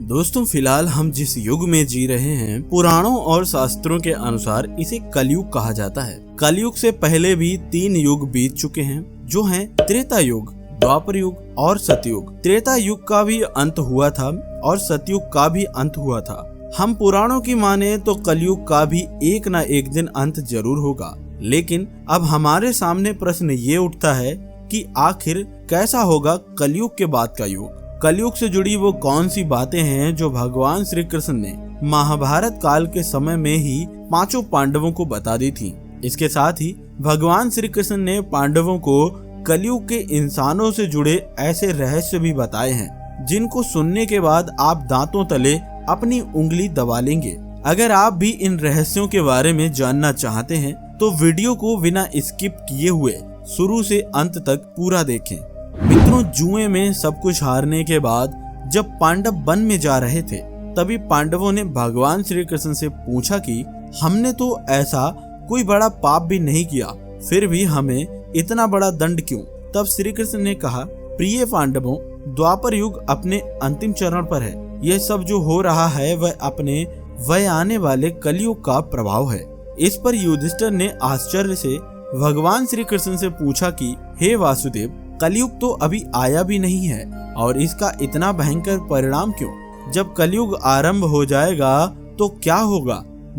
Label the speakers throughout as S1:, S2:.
S1: दोस्तों, फिलहाल हम जिस युग में जी रहे हैं, पुराणों और शास्त्रों के अनुसार इसे कलयुग कहा जाता है। कलयुग से पहले भी 3 युग बीत चुके हैं, जो हैं त्रेता युग, द्वापर युग और सतयुग। त्रेता युग का भी अंत हुआ था और सतयुग का भी अंत हुआ था। हम पुराणों की माने तो कलयुग का भी एक न एक दिन अंत जरूर होगा। लेकिन अब हमारे सामने प्रश्न ये उठता है कि आखिर कैसा होगा कलयुग के बाद का युग। कलयुग से जुड़ी वो कौन सी बातें हैं जो भगवान श्री कृष्ण ने महाभारत काल के समय में ही 5 पांडवों को बता दी थी। इसके साथ ही भगवान श्री कृष्ण ने पांडवों को कलयुग के इंसानों से जुड़े ऐसे रहस्य भी बताए हैं, जिनको सुनने के बाद आप दांतों तले अपनी उंगली दबा लेंगे। अगर आप भी इन रहस्यों के बारे में जानना चाहते हैं तो वीडियो को बिना स्किप किए हुए शुरू से अंत तक पूरा देखें। मित्रों, जुए में सब कुछ हारने के बाद जब पांडव वन में जा रहे थे, तभी पांडवों ने भगवान श्री कृष्ण से पूछा कि हमने तो ऐसा कोई बड़ा पाप भी नहीं किया, फिर भी हमें इतना बड़ा दंड क्यों? तब श्री कृष्ण ने कहा, प्रिय पांडवों, द्वापर युग अपने अंतिम चरण पर है। यह सब जो हो रहा है वह आने वाले कलयुग का प्रभाव है। इस पर युधिष्ठिर ने आश्चर्य से भगवान श्री कृष्ण से पूछा कि हे वासुदेव, कलयुग तो अभी आया भी नहीं है और इसका इतना भयंकर परिणाम क्यों? जब कलयुग आरंभ हो जाएगा तो क्या होगा?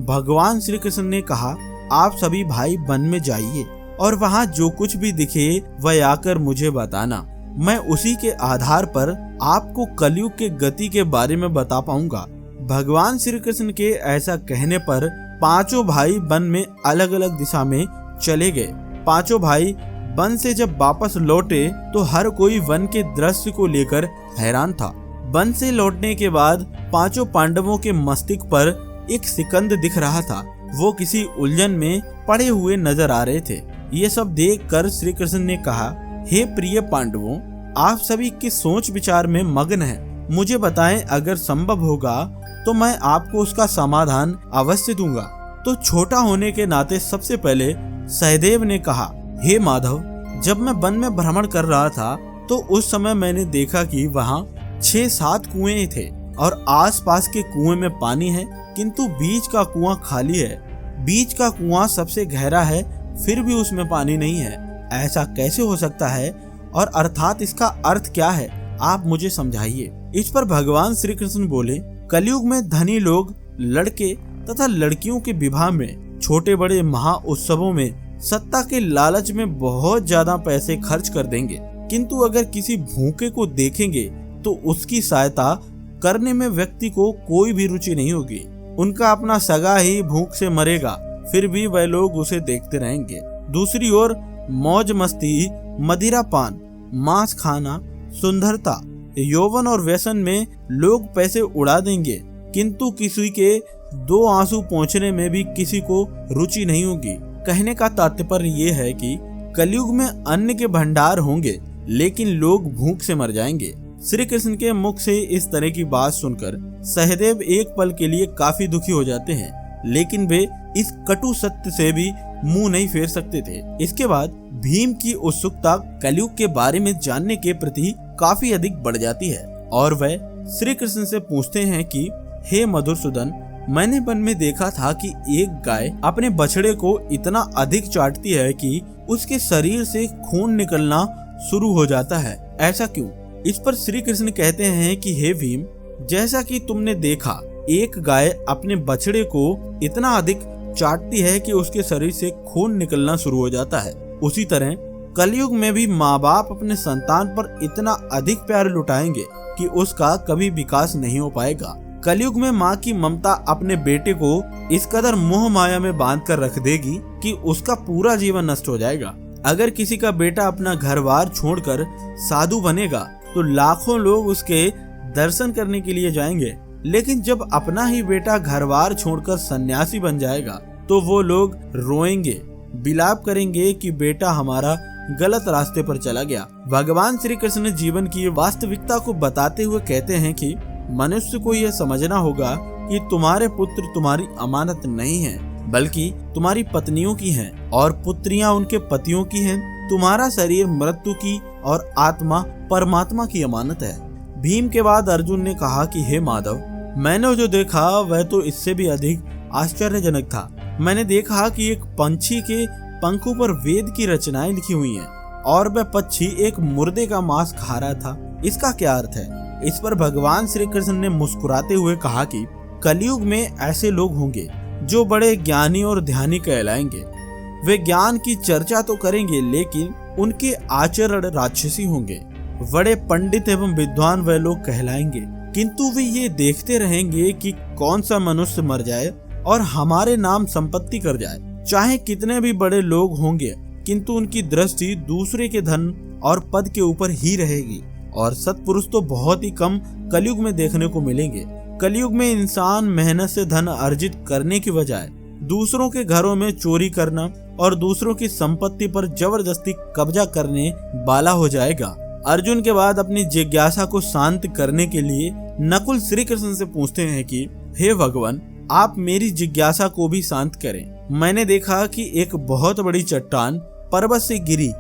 S1: भगवान श्री कृष्ण ने कहा, आप सभी भाई वन में जाइए और वहाँ जो कुछ भी दिखे वह आकर मुझे बताना। मैं उसी के आधार पर आपको कलयुग के गति के बारे में बता पाऊंगा। भगवान श्री कृष्ण के ऐसा कहने पर 5 भाई वन में अलग अलग दिशा में चले गए। 5 भाई वन से जब वापस लौटे तो हर कोई वन के दृश्य को लेकर हैरान था। वन से लौटने के बाद 5 पांडवों के मस्तिष्क पर एक सिकंद दिख रहा था। वो किसी उलझन में पड़े हुए नजर आ रहे थे। ये सब देखकर श्री कृष्ण ने कहा, हे प्रिय पांडवों, आप सभी किस सोच विचार में मग्न हैं? मुझे बताएं, अगर संभव होगा तो मैं आपको उसका समाधान अवश्य दूंगा। तो छोटा होने के नाते सबसे पहले सहदेव ने कहा, हे माधव, जब मैं वन में भ्रमण कर रहा था तो उस समय मैंने देखा कि वहाँ 6-7 कुएं थे और आसपास के कुएं में पानी है, किंतु बीच का कुआं खाली है। बीच का कुआं सबसे गहरा है, फिर भी उसमें पानी नहीं है। ऐसा कैसे हो सकता है और अर्थात इसका अर्थ क्या है? आप मुझे समझाइए। इस पर भगवान श्री कृष्ण बोले, कलयुग में धनी लोग लड़के तथा लड़कियों के विवाह में, छोटे बड़े महा उत्सवों में, सत्ता के लालच में बहुत ज्यादा पैसे खर्च कर देंगे, किंतु अगर किसी भूखे को देखेंगे तो उसकी सहायता करने में व्यक्ति को कोई भी रुचि नहीं होगी। उनका अपना सगा ही भूख से मरेगा, फिर भी वह लोग उसे देखते रहेंगे। दूसरी ओर मौज मस्ती, मदिरा पान, मांस खाना, सुंदरता, यौवन और व्यसन में लोग पैसे उड़ा देंगे, किंतु किसी के 2 आंसू पोंछने में भी किसी को रुचि नहीं होगी। कहने का तात्पर्य ये है कि कलयुग में अन्न के भंडार होंगे, लेकिन लोग भूख से मर जाएंगे। श्री कृष्ण के मुख से इस तरह की बात सुनकर सहदेव एक पल के लिए काफी दुखी हो जाते हैं, लेकिन वे इस कटु सत्य से भी मुंह नहीं फेर सकते थे। इसके बाद भीम की उत्सुकता कलयुग के बारे में जानने के प्रति काफी अधिक बढ़ जाती है और वह श्री कृष्ण से पूछते हैं कि हे मधुसूदन, मैंने वन में देखा था कि एक गाय अपने बछड़े को इतना अधिक चाटती है कि उसके शरीर से खून निकलना शुरू हो जाता है, ऐसा क्यों? इस पर श्री कृष्ण कहते हैं कि हे भीम, जैसा कि तुमने देखा, एक गाय अपने बछड़े को इतना अधिक चाटती है कि उसके शरीर से खून निकलना शुरू हो जाता है, उसी तरह कलयुग में भी माँ बाप अपने संतान पर इतना अधिक प्यार लुटाएंगे कि उसका कभी विकास नहीं हो पाएगा। कलयुग में माँ की ममता अपने बेटे को इस कदर मोह माया में बांध कर रख देगी कि उसका पूरा जीवन नष्ट हो जाएगा। अगर किसी का बेटा अपना घर-बार छोड़कर साधु बनेगा तो लाखों लोग उसके दर्शन करने के लिए जाएंगे, लेकिन जब अपना ही बेटा घर-बार छोड़कर सन्यासी बन जाएगा तो वो लोग रोएंगे, विलाप करेंगे कि बेटा हमारा गलत रास्ते पर चला गया। भगवान श्री कृष्ण जीवन की वास्तविकता को बताते हुए कहते हैं कि मनुष्य को यह समझना होगा कि तुम्हारे पुत्र तुम्हारी अमानत नहीं है, बल्कि तुम्हारी पत्नियों की हैं और पुत्रियां उनके पतियों की हैं। तुम्हारा शरीर मृत्यु की और आत्मा परमात्मा की अमानत है। भीम के बाद अर्जुन ने कहा कि हे माधव, मैंने जो देखा वह तो इससे भी अधिक आश्चर्यजनक था। मैंने देखा कि एक पंछी के पंखों पर वेद की रचनाएं लिखी हुई हैं और वह पक्षी एक मुर्दे का मांस खा रहा था। इसका क्या अर्थ है? इस पर भगवान श्री कृष्ण ने मुस्कुराते हुए कहा कि कलयुग में ऐसे लोग होंगे जो बड़े ज्ञानी और ध्यानी कहलाएंगे। वे ज्ञान की चर्चा तो करेंगे लेकिन उनके आचरण राक्षसी होंगे। बड़े पंडित एवं विद्वान वे लोग कहलाएंगे, किंतु वे ये देखते रहेंगे कि कौन सा मनुष्य मर जाए और हमारे नाम संपत्ति कर जाए। चाहे कितने भी बड़े लोग होंगे, किंतु उनकी दृष्टि दूसरे के धन और पद के ऊपर ही रहेगी। और सत्पुरुष तो बहुत ही कम कलयुग में देखने को मिलेंगे। कलयुग में इंसान मेहनत से धन अर्जित करने की बजाय दूसरों के घरों में चोरी करना और दूसरों की संपत्ति पर जबरदस्ती कब्जा करने वाला हो जाएगा। अर्जुन के बाद अपनी जिज्ञासा को शांत करने के लिए नकुल श्री कृष्ण से पूछते हैं कि हे भगवान, आप मेरी जिज्ञासा को भी शांत करें। मैंने देखा कि एक बहुत बड़ी चट्टान पर्वत से गिरी,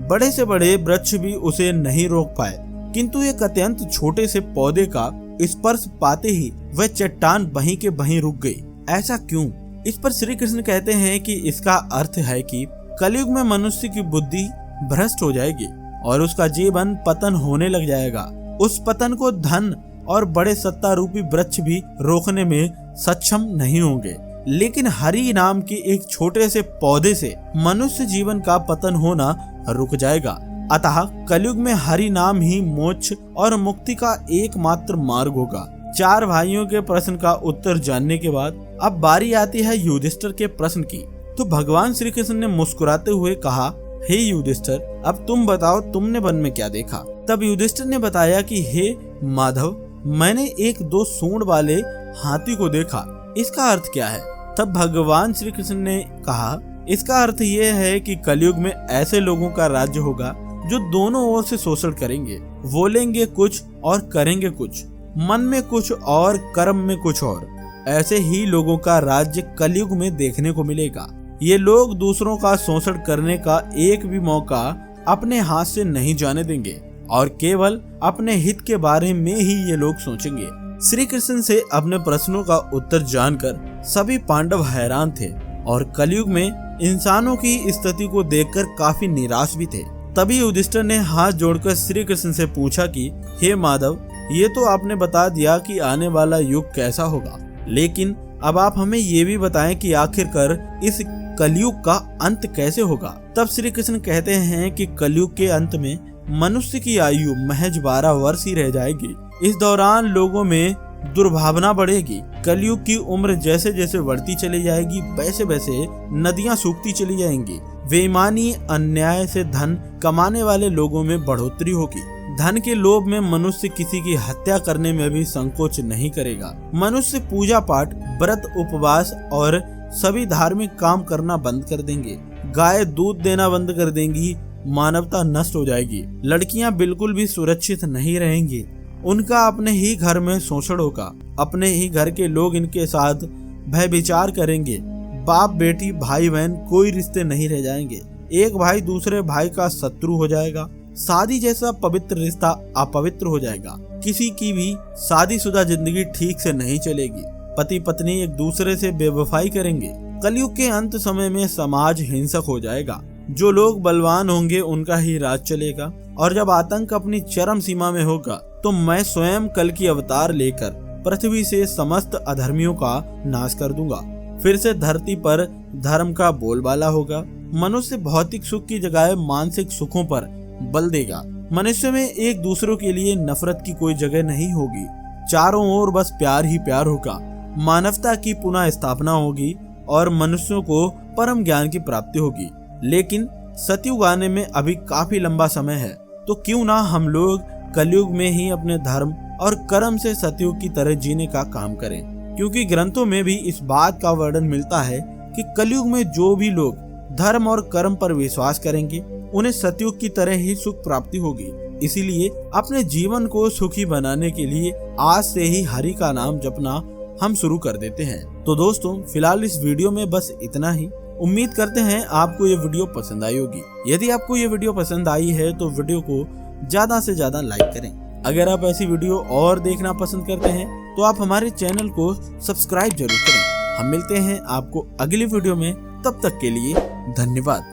S1: बड़े से बड़े वृक्ष भी उसे नहीं रोक पाए, किंतु एक अत्यंत छोटे से पौधे का स्पर्श पाते ही वह चट्टान वहीं के वहीं रुक गई। ऐसा क्यों? इस पर श्री कृष्ण कहते हैं कि इसका अर्थ है कि कलयुग में मनुष्य की बुद्धि भ्रष्ट हो जाएगी और उसका जीवन पतन होने लग जाएगा। उस पतन को धन और बड़े सत्ता रूपी वृक्ष भी रोकने में सक्षम नहीं होंगे, लेकिन हरि नाम के एक छोटे से पौधे से मनुष्य जीवन का पतन होना रुक जाएगा। अतः कलयुग में हरि नाम ही मोक्ष और मुक्ति का एकमात्र मार्ग होगा। चार भाइयों के प्रश्न का उत्तर जानने के बाद अब बारी आती है युधिष्ठिर के प्रश्न की। तो भगवान श्री कृष्ण ने मुस्कुराते हुए कहा, हे युधिष्ठिर, अब तुम बताओ तुमने वन में क्या देखा? तब युधिष्ठिर ने बताया कि हे माधव, मैंने एक दो सूंड वाले हाथी को देखा। इसका अर्थ क्या है? तब भगवान श्री कृष्ण ने कहा, इसका अर्थ ये है कि कलयुग में ऐसे लोगों का राज्य होगा जो दोनों ओर से शोषण करेंगे, बोलेंगे कुछ और करेंगे कुछ, मन में कुछ और कर्म में कुछ और। ऐसे ही लोगों का राज्य कलयुग में देखने को मिलेगा। ये लोग दूसरों का शोषण करने का एक भी मौका अपने हाथ से नहीं जाने देंगे और केवल अपने हित के बारे में ही ये लोग सोचेंगे। श्री कृष्ण से अपने प्रश्नों का उत्तर जानकर सभी पांडव हैरान थे और कलयुग में इंसानों की स्थिति को देखकर काफी निराश भी थे। तभी युधिष्ठिर ने हाथ जोड़कर श्री कृष्ण से पूछा कि हे माधव, ये तो आपने बता दिया कि आने वाला युग कैसा होगा, लेकिन अब आप हमें ये भी बताएं कि आखिरकार इस कलयुग का अंत कैसे होगा। तब श्री कृष्ण कहते हैं कि कलयुग के अंत में मनुष्य की आयु महज 12 वर्ष ही रह जाएगी। इस दौरान लोगों में दुर्भावना बढ़ेगी। कलयुग की उम्र जैसे जैसे बढ़ती चली जाएगी वैसे वैसे नदियां सूखती चली जाएंगी। बेईमानी अन्याय से धन कमाने वाले लोगों में बढ़ोतरी होगी। धन के लोभ में मनुष्य किसी की हत्या करने में भी संकोच नहीं करेगा। मनुष्य पूजा पाठ, व्रत, उपवास और सभी धार्मिक काम करना बंद कर देंगे। गाय दूध देना बंद कर देंगी। मानवता नष्ट हो जाएगी। लड़कियां बिल्कुल भी सुरक्षित नहीं रहेंगी। उनका अपने ही घर में शोषण होगा। अपने ही घर के लोग इनके साथ भयविचार करेंगे। बाप बेटी, भाई बहन कोई रिश्ते नहीं रह जाएंगे। एक भाई दूसरे भाई का शत्रु हो जाएगा। शादी जैसा पवित्र रिश्ता अपवित्र हो जाएगा। किसी की भी शादीशुदा जिंदगी ठीक से नहीं चलेगी। पति पत्नी एक दूसरे से बेवफाई करेंगे। कलयुग के अंत समय में समाज हिंसक हो जाएगा। जो लोग बलवान होंगे उनका ही राज चलेगा और जब आतंक अपनी चरम सीमा में होगा तो मैं स्वयं कल की अवतार लेकर पृथ्वी से समस्त अधर्मियों का नाश कर दूंगा। फिर से धरती पर धर्म का बोलबाला होगा। मनुष्य भौतिक सुख की जगह मानसिक सुखों पर बल देगा। मनुष्य में एक दूसरों के लिए नफरत की कोई जगह नहीं होगी। चारों ओर बस प्यार ही प्यार होगा। मानवता की पुनः स्थापना होगी और मनुष्यों को परम ज्ञान की प्राप्ति होगी। लेकिन सतयुग आने में अभी काफी लंबा समय है, तो क्यों ना हम लोग कलयुग में ही अपने धर्म और कर्म से सतयुग की तरह जीने का काम करें। क्योंकि ग्रंथों में भी इस बात का वर्णन मिलता है कि कलयुग में जो भी लोग धर्म और कर्म पर विश्वास करेंगे उन्हें सतयुग की तरह ही सुख प्राप्ति होगी। इसीलिए अपने जीवन को सुखी बनाने के लिए आज से ही हरि का नाम जपना हम शुरू कर देते हैं। तो दोस्तों, फिलहाल इस वीडियो में बस इतना ही। उम्मीद करते हैं आपको ये वीडियो पसंद आई होगी। यदि आपको ये वीडियो पसंद आई है तो वीडियो को ज्यादा से ज्यादा लाइक करें अगर आप ऐसी वीडियो और देखना पसंद करते हैं तो आप हमारे चैनल को सब्सक्राइब जरूर करें। हम मिलते हैं आपको अगली वीडियो में, तब तक के लिए धन्यवाद।